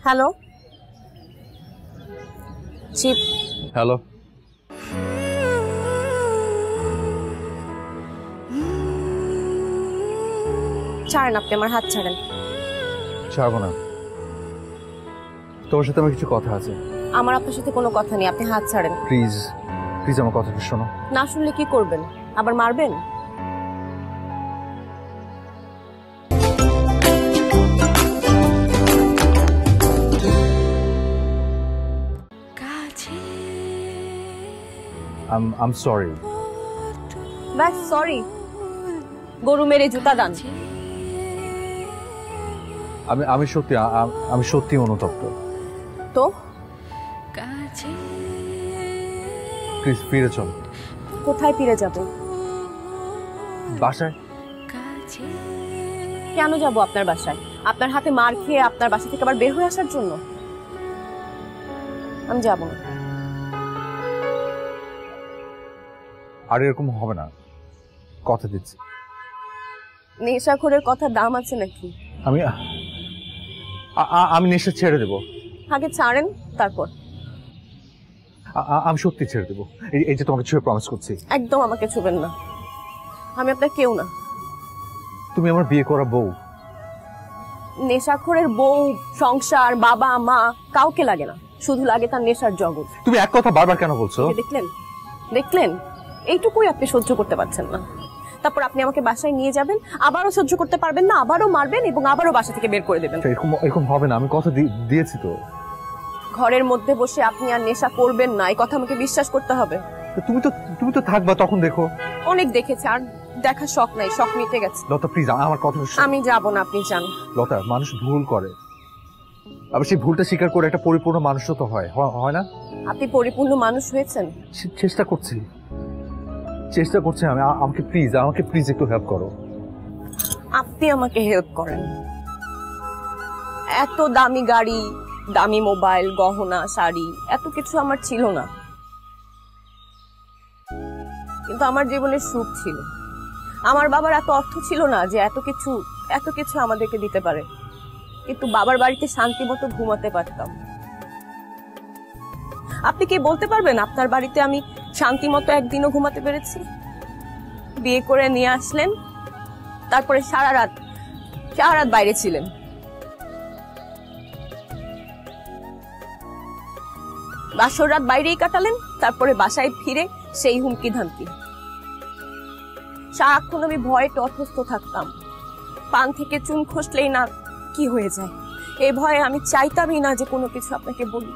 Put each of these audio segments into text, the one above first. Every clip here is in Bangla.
হ্যালো জি হ্যালো ছাড়েন, আপনি আমার হাত ছাড়েন। ছাড়বো না, তোমার সাথে আমার কিছু কথা আছে। আমার আপনার সাথে কোনো কথা নেই, আপনি হাত ছাড়েন। প্লিজ প্লিজ আমার কথাটা শোনো। না শুনলে কি করবেন? আবার মারবেন? I'm sorry. ব্যাস সরি, গরু মেরে জুতা দান। আমি সত্যি অনুতপ্ত। তো প্লিজ ফিরে চল। কোথায় ফিরে যাব? বাসায়। কেন যাব আপনার বাসায়? আপনার হাতে মার খেয়ে আপনার বাসা থেকে আবার বের হয়ে আসার জন্য? আমি যাব না। আর এরকম হবে না, কথা দিচ্ছি। নেশাখোরের কথা দাম আছে নাকি? আমি নেশা ছেড়ে দেবো। আগে ছাড়েন তারপর। আমি সত্যি ছেড়ে দেবো, এই যে তোমাকে ছুঁয়ে প্রমিস করছি। একদম আমাকে ছুবেন না, আমি আপনার কেউ না। তুমি আমার বিয়ে করা বউ। নেশাখোরের বউ, সংসার, বাবা মা কাউকে লাগে না, শুধু লাগে তার নেশার জগৎ। তুমি এক কথা বারবার কেন বলছো? দেখলেন দেখলেন, এইটুকুই আপনি সহ্য করতে পারছেন না। তারপর আপনি আমাকে বাসায় নিয়ে যাবেন, আবারও সহ্য করতে পারবেন না, আবারও মারবেন এবং আবারও বাসা থেকে বের করে দেবেন। এরকম হবে না, আমি কথা দিয়েছি তো। ঘরের মধ্যে বসে আপনি আর নেশা করবেন না, এই কথা আমাকে বিশ্বাস করতে হবে। তুমি তো থাকবা, তখন দেখো। অনেক দেখেছে, আর দেখার শখ নাই, শখ মিটে গেছে। লতা প্লিজ আমার কথা। আমি যাব না, আপনি যান। লতা, মানুষ ভুল করে, আবার সেই ভুলটা স্বীকার করে একটা পরিপূর্ণ মানুষও তো হয় না? আপনি পরিপূর্ণ মানুষ হয়েছেন? চেষ্টা করছি। আমাকে প্লিজ একটু হেল্প করো। আপনি আমাকে হেল্প করেন? এত দামি গাড়ি, দামি মোবাইল, গহনা, শাড়ি, এত কিছু আমার ছিল না, কিন্তু আমার জীবনে সুখ ছিল। আমার বাবার এত অর্থ ছিল না যে এত কিছু আমাদেরকে দিতে পারে, কিন্তু বাবার বাড়িতে শান্তি মতো ঘুমাতে পারতাম। আপনি কি বলতে পারবেন আপনার বাড়িতে আমি শান্তি মতো একদিনও ঘুমাতে পেরেছি? বিয়ে করে নিয়ে আসলেন, তারপরে সারা রাত বাইরে ছিলেন। বাসর রাত বাইরেই কাটালেন, তারপরে বাসায় ফিরে সেই হুমকি ধামকি। সারাক্ষণ আমি ভয়ে তটস্থ থাকতাম, পান থেকে চুন খসলেই না কি হয়ে যায়, এই ভয়ে আমি চাইতামই না যে কোনো কিছু আপনাকে বলি।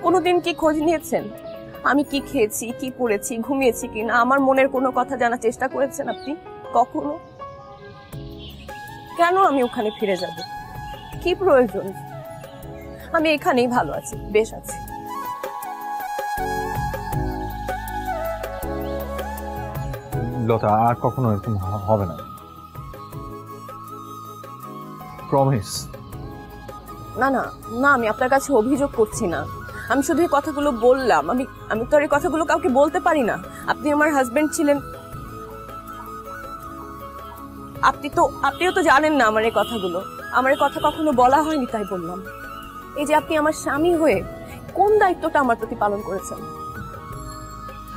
কোনোদিন কি খোঁজ নিয়েছেন আমি কি খেয়েছি, কি পড়েছি, ঘুমিয়েছি কিনা? আমার মনের কোনো কথা জানার চেষ্টা করেছেন আপনি কখনো? কেন আমি ওখানে ফিরে যাব? কি প্রয়োজন? আমি এখানেই ভালো আছি, বেশ আছি। লতা, আর কখনো এরকম হবে না, প্রমিস। না না না, আমি আপনার কাছে অভিযোগ করছি না, আমি শুধু এই কথাগুলো বললাম। আমি তো আর এই কথাগুলো কাউকে বলতে পারি না। আপনি আমার হাজবেন্ড ছিলেন, আপনিও তো জানেন না আমার এই কথাগুলো। আমার এই কথা কখনো বলা হয়নি, তাই বললাম। এই যে আপনি আমার স্বামী হয়ে কোন দায়িত্বটা আমার প্রতি পালন করেছেন?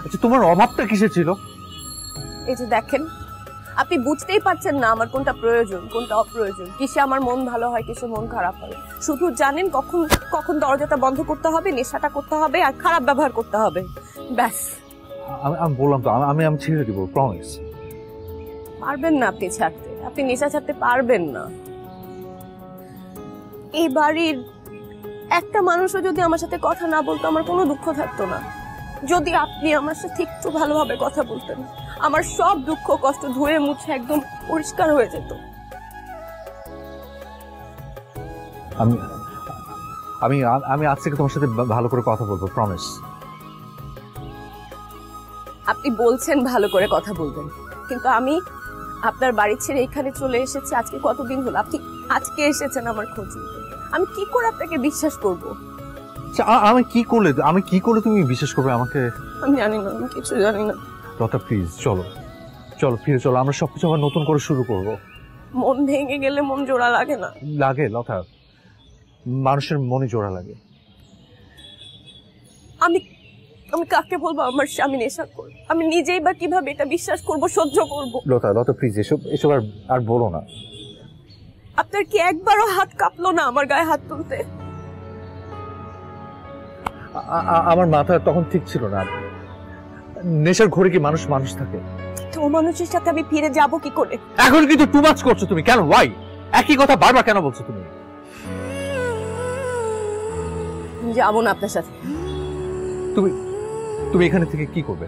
আচ্ছা, তোমার অভাবটা কিসের ছিল? এই যে দেখেন, আপনি বুঝতেই পারছেন না আমার কোনটা প্রয়োজন কোনটা অপ্রয়োজন, কিসে আমার মন ভালো হয়, কিসে মন খারাপ হয়। শুধু জানেন কখন দরজাটা বন্ধ করতে হবে, নেশাটা করতে হবে, আর খারাপ ব্যবহার করতে হবে, ব্যাস। আমি বললাম তো, আমি ছেড়ে দিব, প্রমিস। পারবেন না আপনি ছাড়তে, আপনি নেশা ছাড়তে পারবেন না। এই বাড়ির একটা মানুষও যদি আমার সাথে কথা না বলতো, আমার কোনো দুঃখ থাকতো না। যদি আপনি আমার সাথে একটু ভালোভাবে কথা বলতেন, আমার সব দুঃখ কষ্ট ধুয়ে মুছে একদম পরিষ্কার হয়ে যেত। আমি আজ থেকে তোমার সাথে ভালো করে কথা বলবো, প্রমিস। আপনি বলছেন ভালো করে কথা বলবেন, কিন্তু আমি আপনার বাড়ি ছেড়ে এখানে চলে এসেছি আজকে কতদিন হলো। আপনি আজকে এসেছেন আমার খোঁজ নিতে, আমি কি করে আপনাকে বিশ্বাস করব? আমি কি করলে তুমি বিশ্বাস করবে আমাকে? আমি জানি না, আমি কিছু জানি না। লতা প্লিজ চলো ফিরে চলো, আমরা সবকিছু আবার নতুন করে শুরু করব। মন ভেঙে গেলে মন জোড়া লাগে না। লাগে লতা, মানুষের মনে জোড়া লাগে। আমি আমি কাকে বলবো আমার স্বামী নেশাখোর? আমি নিজেই বা কিভাবে এটা বিশ্বাস করব, সহ্য করব? লতা লতা প্লিজ এসব এসব আর বলো না। আপনার কি একবারও হাত কাঁপলো না আমার গায়ে হাত তুলতে? আমার মাথা তখন ঠিক ছিল না। নেশার ঘরে কি মানুষ মানুষ থাকে? তো মানুষের সাথে আমি ফিরে যাব কি করে? এখন কিন্তু টু মাচ করছো তুমি। কেন? ওয়াই একই কথা বারবার কেন বলছো তুমি? যাবো না আপনার সাথে। তুমি তুমি এখানে থেকে কি করবে?